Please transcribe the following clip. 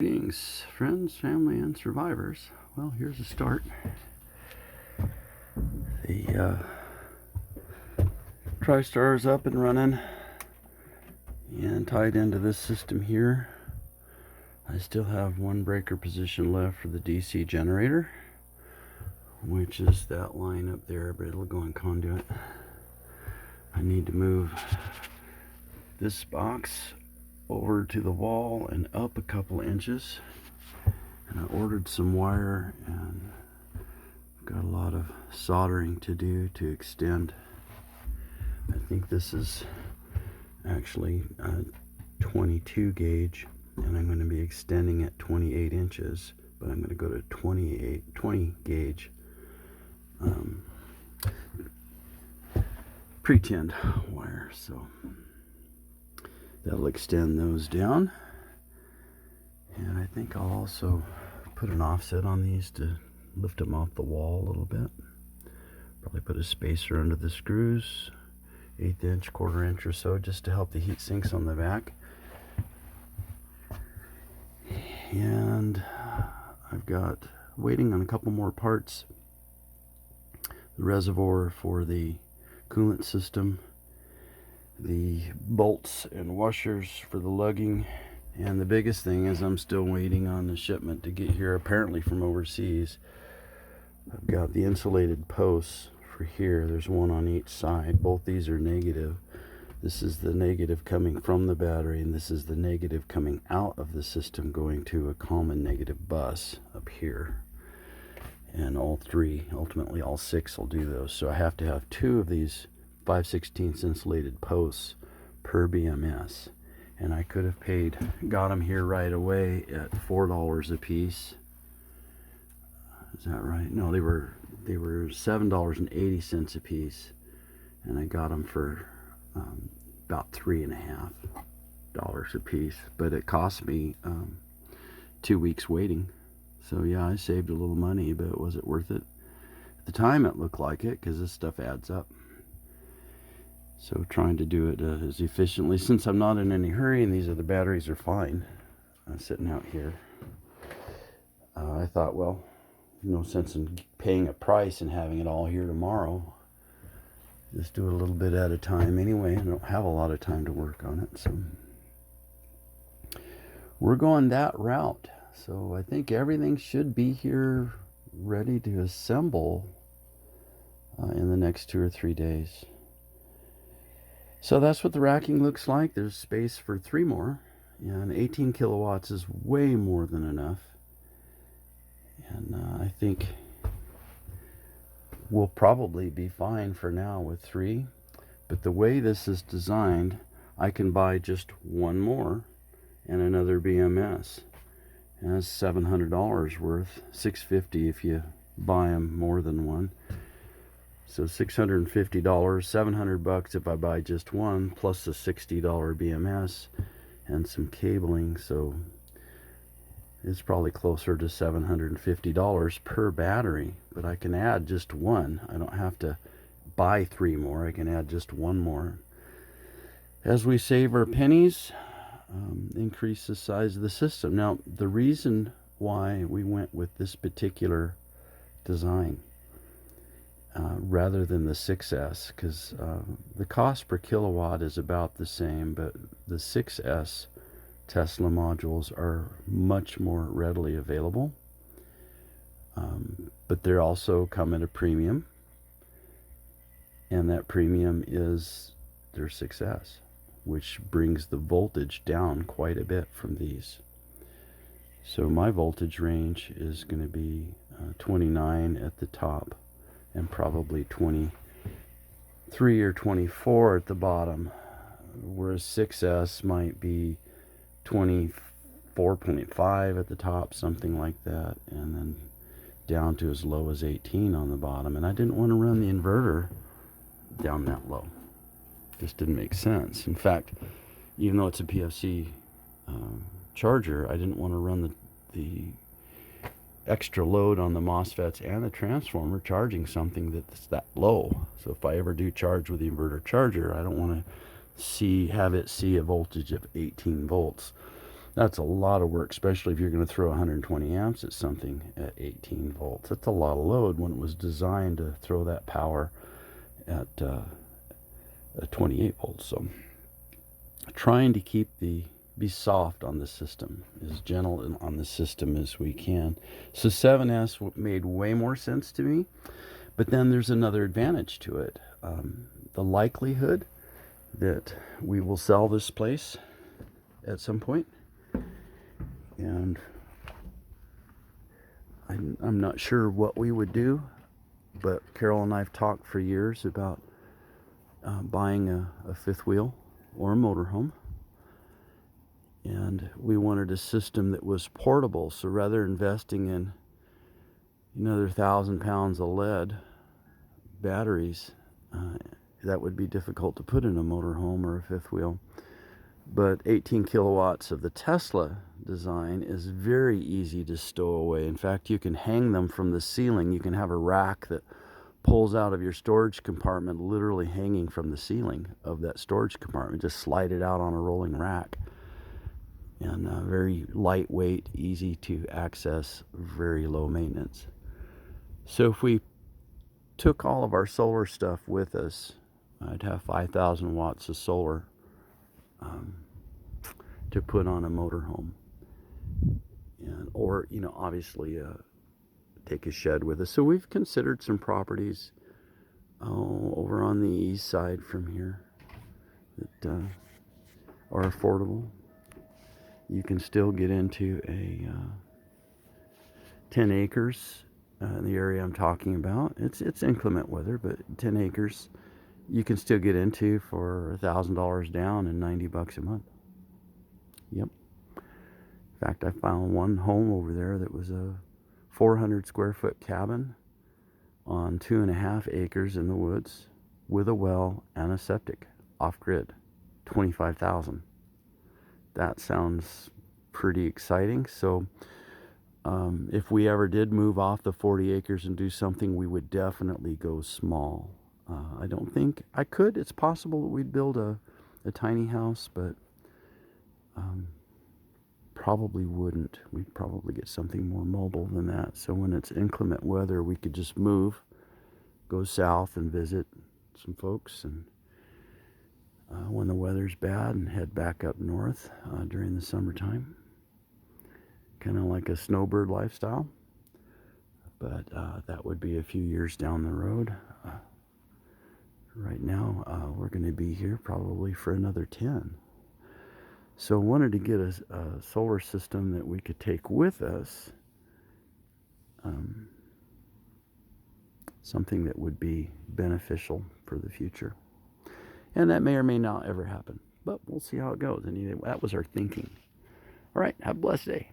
Greetings, friends, family, and survivors. Well, here's a start. The Tristar is up and running and tied into this system here. I still have one breaker position left for the DC generator, which is that line up there, but it'll go on conduit. I need to move this box over to the wall and up a couple inches, and I ordered some wire and got a lot of soldering to do to extend. I think this is actually a 22 gauge, and I'm going to be extending at 28 inches, but I'm going to go to 20 gauge pre-tinned wire, so that'll extend those down. And I think I'll also put an offset on these to lift them off the wall a little bit. Probably put a spacer under the screws, 1/8 inch, 1/4 inch or so, just to help the heat sinks on the back. And I've got waiting on a couple more parts. The reservoir for the coolant system, the bolts and washers for the lugging, and the biggest thing is I'm still waiting on the shipment to get here, apparently from overseas. I've got the insulated posts for here. There's one on each side. Both these are negative. This is the negative coming from the battery, and this is the negative coming out of the system going to a common negative bus up here. And all three, ultimately all six, will do those. So I have to have 2 of these 5/16 insulated posts per BMS. And I could have got them here right away at $4 a piece. Is that right? No, they were $7.80 a piece, and I got them for about $3.50 a piece. But it cost me 2 weeks waiting. So yeah, I saved a little money, but was it worth it? At the time, it looked like it, because this stuff adds up. So trying to do it as efficiently, since I'm not in any hurry, and the batteries are fine sitting out here. I thought, well, no sense in paying a price and having it all here tomorrow. Just do it a little bit at a time anyway. I don't have a lot of time to work on it, so we're going that route. So I think everything should be here ready to assemble in the next 2 or 3 days. So that's what the racking looks like. There's space for 3 more, and 18 kilowatts is way more than enough. And I think we'll probably be fine for now with 3. But the way this is designed, I can buy just one more and another BMS. And that's $700 worth, $650 if you buy them more than one. So $650, $700 if I buy just one, plus a $60 BMS and some cabling. So it's probably closer to $750 per battery. But I can add just one. I don't have to buy 3 more. I can add just one more. As we save our pennies, increase the size of the system. Now, the reason why we went with this particular design rather than the 6S, because the cost per kilowatt is about the same, but the 6S Tesla modules are much more readily available, but they also come at a premium, and that premium is their 6S, which brings the voltage down quite a bit from these. So my voltage range is going to be 29 at the top, and probably 23 or 24 at the bottom, whereas 6S might be 24.5 at the top, something like that, and then down to as low as 18 on the bottom. And I didn't want to run the inverter down that low. Just didn't make sense. In fact, even though it's a PFC charger, I didn't want to run the extra load on the MOSFETs and the transformer charging something that's that low. So if I ever do charge with the inverter charger, I don't want to have it see a voltage of 18 volts. That's a lot of work, especially if you're going to throw 120 amps at something at 18 volts. That's a lot of load when it was designed to throw that power at 28 volts. So trying to be soft on the system, as gentle on the system as we can. So 7S made way more sense to me, but then there's another advantage to it. The likelihood that we will sell this place at some point, and I'm not sure what we would do, but Carol and I have talked for years about buying a fifth wheel or a motorhome. And we wanted a system that was portable, so rather than investing in another 1,000 pounds of lead batteries, that would be difficult to put in a motorhome or a fifth wheel. But 18 kilowatts of the Tesla design is very easy to stow away. In fact, you can hang them from the ceiling. You can have a rack that pulls out of your storage compartment, literally hanging from the ceiling of that storage compartment. Just slide it out on a rolling rack. And very lightweight, easy to access, very low maintenance. So if we took all of our solar stuff with us, I'd have 5,000 watts of solar to put on a motorhome, and or obviously take a shed with us. So we've considered some properties over on the east side from here that are affordable. You can still get into a 10 acres in the area I'm talking about. It's inclement weather, but 10 acres you can still get into for $1,000 down and $90 a month. Yep. In fact, I found one home over there that was a 400 square foot cabin on 2.5 acres in the woods with a well and a septic, off grid, $25,000. That sounds pretty exciting. So if we ever did move off the 40 acres and do something, we would definitely go small. I don't think I could. It's possible that we'd build a tiny house, but probably wouldn't. We'd probably get something more mobile than that. So when it's inclement weather, we could just move, go south and visit some folks, and when the weather's bad, and head back up north during the summertime. Kind of like a snowbird lifestyle, but that would be a few years down the road. Right now, we're going to be here probably for another 10. So I wanted to get a solar system that we could take with us, something that would be beneficial for the future. And that may or may not ever happen, but we'll see how it goes. And that was our thinking. All right, have a blessed day.